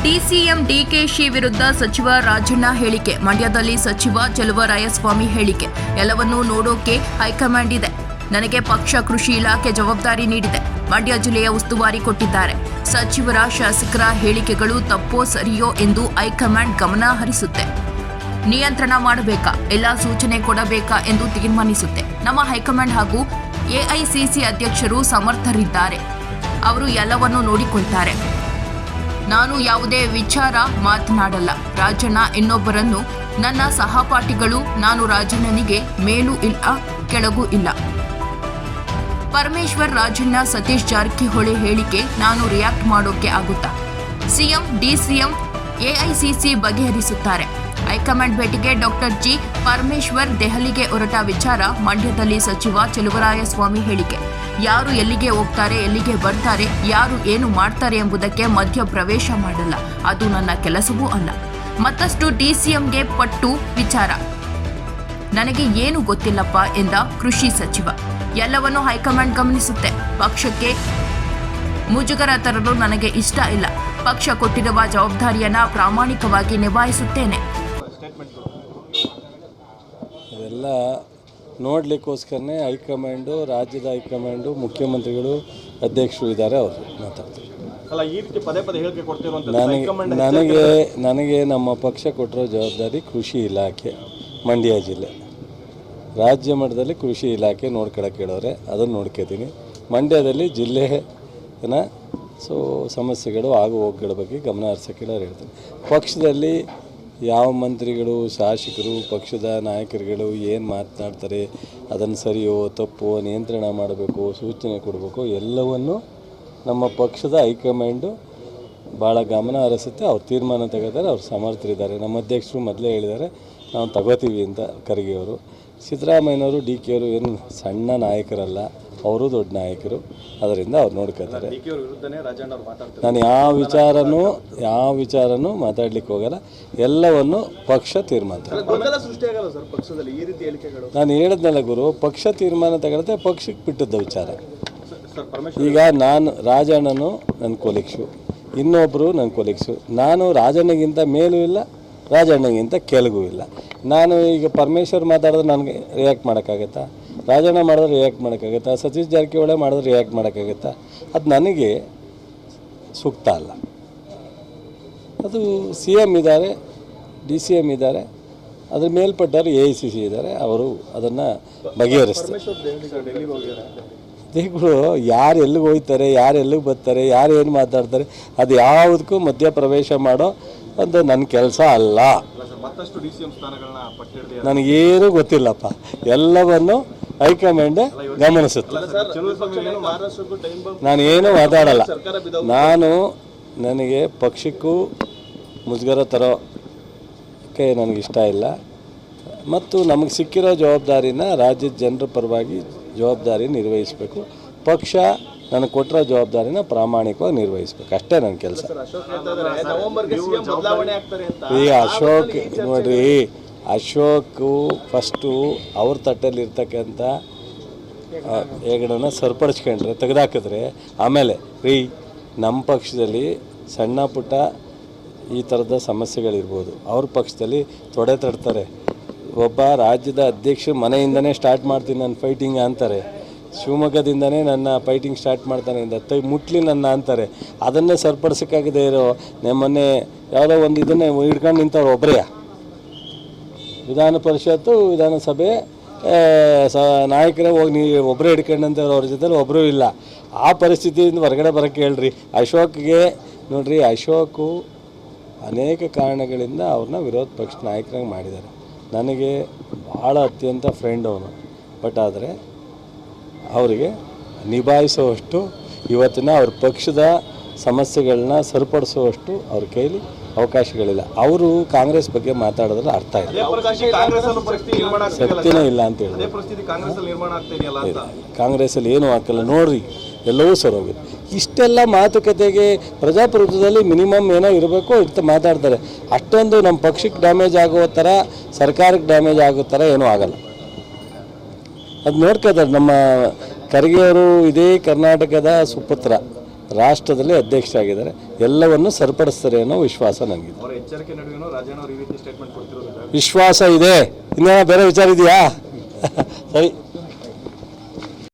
DCM DKShi ವಿರುದ್ಧ ಸಚಿವ ರಾಜಣ್ಣ ಹೇಳಿಕೆ. ಮಂಡ್ಯದಲ್ಲಿ ಸಚಿವ ಚಲುವರಾಯಸ್ವಾಮಿ ಹೇಳಿಕೆ. ಎಲ್ಲವನ್ನೂ ನೋಡೋಕೆ ಹೈಕಮಾಂಡ್ ಇದೆ. ನನಗೆ ಪಕ್ಷ ಕೃಷಿ ಇಲಾಖೆ ಜವಾಬ್ದಾರಿ ನೀಡಿದೆ. ಮಂಡ್ಯ ಜಿಲ್ಲೆಯ ಉಸ್ತುವಾರಿ ಕೊಟ್ಟಿದ್ದಾರೆ. ಸಚಿವರ ಶಾಸಕರ ಹೇಳಿಕೆಗಳು ತಪ್ಪೋ ಸರಿಯೋ ಎಂದು ಹೈಕಮಾಂಡ್ ಗಮನ ಹರಿಸುತ್ತೆ. ನಿಯಂತ್ರಣ ಮಾಡಬೇಕಾ, ಎಲ್ಲ ಸೂಚನೆ ಕೊಡಬೇಕಾ ಎಂದು ತೀರ್ಮಾನಿಸುತ್ತೆ. ನಮ್ಮ ಹೈಕಮಾಂಡ್ ಹಾಗೂ ಎಐಸಿಸಿ ಅಧ್ಯಕ್ಷರು ಸಮರ್ಥರಿದ್ದಾರೆ. ಅವರು ಎಲ್ಲವನ್ನೂ ನೋಡಿಕೊಳ್ತಾರೆ. ನಾನು ಯಾವುದೇ ವಿಚಾರ ಮಾತನಾಡಲ್ಲ. ರಾಜಣ್ಣ ಇನ್ನೊಬ್ಬರನ್ನು ನನ್ನ ಸಹಪಾಠಿಗಳು. ನಾನು ರಾಜಣ್ಣನಿಗೆ ಮೇಲೂ ಇಲ್ಲ ಕೆಳಗೂ ಇಲ್ಲ. ಪರಮೇಶ್ವರ್, ರಾಜಣ್ಣ, ಸತೀಶ್ ಜಾರಕಿಹೊಳಿ ಹೇಳಿಕೆ ನಾನು ರಿಯಾಕ್ಟ್ ಮಾಡೋಕೆ ಆಗುತ್ತಾ? ಸಿಎಂ, ಡಿಸಿಎಂ, ಎಐಸಿಸಿ ಬಗೆಹರಿಸುತ್ತಾರೆ. ಹೈಕಮಾಂಡ್ ಭೇಟಿಗೆ ಡಾಕ್ಟರ್ ಜಿ ಪರಮೇಶ್ವರ್ ದೆಹಲಿಗೆ ಹೊರಟ ವಿಚಾರ. ಮಂಡ್ಯದಲ್ಲಿ ಸಚಿವ ಚಲುವರಾಯಸ್ವಾಮಿ ಹೇಳಿಕೆ. ಯಾರು ಎಲ್ಲಿಗೆ ಹೋಗ್ತಾರೆ, ಎಲ್ಲಿಗೆ ಬರ್ತಾರೆ, ಯಾರು ಏನು ಮಾಡ್ತಾರೆ ಎಂಬುದಕ್ಕೆ ಮಧ್ಯ ಪ್ರವೇಶ ಮಾಡಲ್ಲ. ಅದು ನನ್ನ ಕೆಲಸವೂ ಅಲ್ಲ. ಮತ್ತಷ್ಟು ಡಿಸಿಎಂಗೆ ಪಟ್ಟು ವಿಚಾರ. ನನಗೆ ಏನು ಗೊತ್ತಿಲ್ಲಪ್ಪ ಎಂದ ಕೃಷಿ ಸಚಿವ. ಎಲ್ಲವನ್ನೂ ಹೈಕಮಾಂಡ್ ಗಮನಿಸುತ್ತೆ. ಪಕ್ಷಕ್ಕೆ ಮುಜುಗರ ತರಲು ನನಗೆ ಇಷ್ಟ ಇಲ್ಲ. ಪಕ್ಷ ಕೊಟ್ಟಿರುವ ಜವಾಬ್ದಾರಿಯನ್ನ ಪ್ರಾಮಾಣಿಕವಾಗಿ ನಿಭಾಯಿಸುತ್ತೇನೆ. ಇದೆಲ್ಲ ನೋಡಲಿಕ್ಕೋಸ್ಕರನೇ ಹೈಕಮಾಂಡು, ರಾಜ್ಯದ ಹೈಕಮಾಂಡು, ಮುಖ್ಯಮಂತ್ರಿಗಳು, ಅಧ್ಯಕ್ಷರು ಇದ್ದಾರೆ. ಅವರು ಮಾತಾಡ್ತಾರೆ. ನನಗೆ ನಮ್ಮ ಪಕ್ಷ ಕೊಟ್ಟಿರೋ ಜವಾಬ್ದಾರಿ ಕೃಷಿ ಇಲಾಖೆ, ಮಂಡ್ಯ ಜಿಲ್ಲೆ. ರಾಜ್ಯ ಮಟ್ಟದಲ್ಲಿ ಕೃಷಿ ಇಲಾಖೆ ನೋಡ್ಕೊಳಕ್ಕೆ ಹೇಳೋರೆ, ಅದನ್ನು ನೋಡ್ಕೊತೀನಿ. ಮಂಡ್ಯದಲ್ಲಿ ಜಿಲ್ಲೆನ ಸಮಸ್ಯೆಗಳು ಆಗು ಹೋಗುಗಳ ಬಗ್ಗೆ ಗಮನ ಹರಿಸೋಕ್ಕೆ ಹೇಳೋರು ಹೇಳ್ತೀನಿ. ಪಕ್ಷದಲ್ಲಿ ಯಾವ ಮಂತ್ರಿಗಳು, ಶಾಸಕರು, ಪಕ್ಷದ ನಾಯಕರುಗಳು ಏನು ಮಾತನಾಡ್ತಾರೆ, ಅದನ್ನು ಸರಿಯೋ ತಪ್ಪೋ ನಿಯಂತ್ರಣ ಮಾಡಬೇಕು, ಸೂಚನೆ ಕೊಡಬೇಕು, ಎಲ್ಲವನ್ನು ನಮ್ಮ ಪಕ್ಷದ ಹೈಕಮಾಂಡು ಭಾಳ ಗಮನ ಹರಿಸುತ್ತೆ. ಅವ್ರು ತೀರ್ಮಾನ ತಗೋತಾರೆ. ಅವ್ರು ಸಮರ್ಥರಿದ್ದಾರೆ. ನಮ್ಮ ಅಧ್ಯಕ್ಷರು ಮೊದಲೇ ಹೇಳಿದ್ದಾರೆ, ನಾವು ತಗೋತೀವಿ ಅಂತ. ಖರ್ಗೆ ಅವರು, ಸಿದ್ದರಾಮಯ್ಯನವರು, ಡಿ ಕೆ ಅವರು ಏನು ಸಣ್ಣ ನಾಯಕರಲ್ಲ, ಅವರು ದೊಡ್ಡ ನಾಯಕರು. ಅದರಿಂದ ಅವ್ರು ನೋಡ್ಕೋತಾರೆ. ನಾನು ಯಾವ ವಿಚಾರನೂ ಮಾತಾಡ್ಲಿಕ್ಕೆ ಹೋಗಲ್ಲ. ಎಲ್ಲವನ್ನು ಪಕ್ಷ ತೀರ್ಮಾನ. ನಾನು ಹೇಳಿದ್ನಲ್ಲ ಗುರು, ಪಕ್ಷ ತೀರ್ಮಾನ ತಗೊಳುತ್ತೆ. ಪಕ್ಷಕ್ಕೆ ಬಿಟ್ಟದ್ದು ವಿಚಾರ. ಈಗ ನಾನು ರಾಜಣ್ಣನು ನನ್ನ ಕೊಲೀಗ್ಸು, ಇನ್ನೊಬ್ಬರು ನನ್ನ ಕೊಲೀಗ್ಸು. ನಾನು ರಾಜಣ್ಣಗಿಂತ ಮೇಲೂ ಇಲ್ಲ, ರಾಜಣ್ಣಗಿಂತ ಕೆಳಗೂ ಇಲ್ಲ. ನಾನು ಈಗ ಪರಮೇಶ್ವರ್ ಮಾತಾಡಿದ್ರೆ ನನಗೆ ರಿಯಾಕ್ಟ್ ಮಾಡೋಕ್ಕಾಗತ್ತಾ? ರಾಜಣ್ಣ ಮಾಡಿದ್ರೆ ರಿಯಾಕ್ಟ್ ಮಾಡೋಕ್ಕಾಗತ್ತಾ? ಸತೀಶ್ ಜಾರಕಿಹೊಳಿ ಮಾಡಿದ್ರೆ ರಿಯಾಕ್ಟ್ ಮಾಡೋಕ್ಕಾಗತ್ತಾ? ಅದು ನನಗೆ ಸೂಕ್ತ ಅಲ್ಲ. ಅದು CM ಇದ್ದಾರೆ, DCM ಇದ್ದಾರೆ, ಅದ್ರ ಮೇಲ್ಪಟ್ಟವರು AICC ಇದ್ದಾರೆ. ಅವರು ಅದನ್ನು ಬಗೆಹರಿಸ್ತಾರೆ. ದೇಗಳು ಯಾರು ಎಲ್ಲಿಗೆ ಹೋಗ್ತಾರೆ, ಯಾರು ಎಲ್ಲಿಗೆ ಬರ್ತಾರೆ, ಯಾರು ಏನು ಮಾತಾಡ್ತಾರೆ, ಅದು ಯಾವುದಕ್ಕೂ ಮಧ್ಯಪ್ರವೇಶ ಮಾಡೋ ಒಂದು ನನ್ನ ಕೆಲಸ ಅಲ್ಲ. ನನಗೇನು ಗೊತ್ತಿಲ್ಲಪ್ಪ. ಎಲ್ಲವನ್ನು ಹೈಕಮಾಂಡ್ ಗಮನಿಸುತ್ತೆ. ನಾನೇನು ಮಾತಾಡಲ್ಲ. ನನಗೆ ಪಕ್ಷಕ್ಕೂ ಮುಜುಗರ ತರೋಕ್ಕೆ ನನಗಿಷ್ಟ ಇಲ್ಲ. ಮತ್ತು ನಮಗೆ ಸಿಕ್ಕಿರೋ ಜವಾಬ್ದಾರಿನ ರಾಜ್ಯದ ಜನರ ಪರವಾಗಿ ಜವಾಬ್ದಾರಿ ನಿರ್ವಹಿಸಬೇಕು. ಪಕ್ಷ ನನಗೆ ಕೊಟ್ಟಿರೋ ಜವಾಬ್ದಾರಿನ ಪ್ರಾಮಾಣಿಕವಾಗಿ ನಿರ್ವಹಿಸಬೇಕು. ಅಷ್ಟೇ ನನ್ನ ಕೆಲಸ. ಈಗ ಅಶೋಕ್ ನೋಡ್ರಿ, ಅಶೋಕು ಫಸ್ಟು ಅವ್ರ ತಟ್ಟಲ್ಲಿರ್ತಕ್ಕಂಥ ಹೆಗಡನ್ನ ಸರಿಪಡಿಸ್ಕೊಂಡ್ರೆ, ತೆಗೆದಾಕಿದ್ರೆ, ಆಮೇಲೆ ನಮ್ಮ ಪಕ್ಷದಲ್ಲಿ ಸಣ್ಣ ಪುಟ್ಟ ಈ ಥರದ ಸಮಸ್ಯೆಗಳಿರ್ಬೋದು. ಅವ್ರ ಪಕ್ಷದಲ್ಲಿ ತೊಡೆ ತಡ್ತಾರೆ. ಒಬ್ಬ ರಾಜ್ಯದ ಅಧ್ಯಕ್ಷ ಮನೆಯಿಂದನೇ ಸ್ಟಾರ್ಟ್ ಮಾಡ್ತೀನಿ ನಾನು ಫೈಟಿಂಗ್ ಅಂತಾರೆ. ಶಿವಮೊಗ್ಗದಿಂದನೇ ನನ್ನ ಫೈಟಿಂಗ್ ಸ್ಟಾರ್ಟ್ ಮಾಡ್ತಾನೆ ಅಂತ ಮುಟ್ಲಿ ನನ್ನ ಅಂತಾರೆ. ಅದನ್ನೇ ಸರಿಪಡಿಸೋಕ್ಕಾಗದೇ ಇರೋ ಮೊನ್ನೆ ಯಾವುದೋ ಒಂದು ಇದನ್ನೇ ಹಿಡ್ಕೊಂಡು ನಿಂತವ್ರು ಒಬ್ಬರೇ. ವಿಧಾನ ಪರಿಷತ್ತು, ವಿಧಾನಸಭೆ ನಾಯಕರೇ ಹೋಗಿ ಒಬ್ಬರೇ ಹಿಡ್ಕೊಂಡಂತವ್ರು. ಅವ್ರ ಜೊತೆಲಿ ಒಬ್ಬರೂ ಇಲ್ಲ. ಆ ಪರಿಸ್ಥಿತಿಯಿಂದ ಹೊರಗಡೆ ಬರೋಕ್ಕೆ ಹೇಳ್ರಿ. ಅಶೋಕ್ಗೆ ನೋಡ್ರಿ, ಅಶೋಕು ಅನೇಕ ಕಾರಣಗಳಿಂದ ಅವ್ರನ್ನ ವಿರೋಧ ಪಕ್ಷ ನಾಯಕರಾಗಿ ಮಾಡಿದ್ದಾರೆ. ನನಗೆ ಭಾಳ ಅತ್ಯಂತ ಫ್ರೆಂಡ್ ಅವನು. ಬಟ್ ಆದರೆ ಅವರಿಗೆ ನಿಭಾಯಿಸುವಷ್ಟು ಇವತ್ತಿನ ಅವ್ರ ಪಕ್ಷದ ಸಮಸ್ಯೆಗಳನ್ನ ಸರಿಪಡಿಸುವಷ್ಟು ಅವ್ರ ಕೈಲಿ ಅವಕಾಶಗಳಿಲ್ಲ. ಅವರು ಕಾಂಗ್ರೆಸ್ ಬಗ್ಗೆ ಮಾತಾಡಿದ್ರೆ ಅರ್ಥ ಇಲ್ಲ, ಶಕ್ತಿನೇ ಇಲ್ಲ ಅಂತ ಹೇಳಿ. ಕಾಂಗ್ರೆಸ್ಸಲ್ಲಿ ಏನೂ ಹಾಕಲ್ಲ ನೋಡ್ರಿ, ಎಲ್ಲವೂ ಸರೋಗಿದೆ. ಇಷ್ಟೆಲ್ಲ ಮಾತುಕತೆಗೆ ಪ್ರಜಾಪ್ರಭುತ್ವದಲ್ಲಿ ಮಿನಿಮಮ್ ಏನೋ ಇರಬೇಕು ಅಂತ ಮಾತಾಡ್ತಾರೆ. ಅಷ್ಟೊಂದು ನಮ್ಮ ಪಕ್ಷಕ್ಕೆ ಡ್ಯಾಮೇಜ್ ಆಗೋ ಥರ, ಸರ್ಕಾರಕ್ಕೆ ಡ್ಯಾಮೇಜ್ ಆಗೋ ಥರ ಏನೂ ಆಗಲ್ಲ. ಅದು ನೋಡ್ಕೋತಾರೆ. ನಮ್ಮ ಖರ್ಗೆ ಅವರು ಇದೇ ಕರ್ನಾಟಕದ ಸುಪುತ್ರ. ರಾಷ್ಟ್ರದಲ್ಲಿ ಅಧ್ಯಕ್ಷರಾಗಿದ್ದಾರೆ, ಎಲ್ಲವನ್ನು ಸರಿಪಡಿಸ್ತಾರೆ ಅನ್ನೋ ವಿಶ್ವಾಸ ನನಗಿದೆ. ಅವರ ಎಚ್ಚರಿಕೆ ನಡುವೆನೂ ರಾಜಣ್ಣ ಅವರು ಈ ರೀತಿ ಸ್ಟೇಟ್ಮೆಂಟ್ ಕೊಡ್ತಿರೋದು ವಿಶ್ವಾಸ ಇದೆ. ಇನ್ನೇನೋ ಬೇರೆ ವಿಚಾರ ಇದೆಯಾ? ಸರಿ.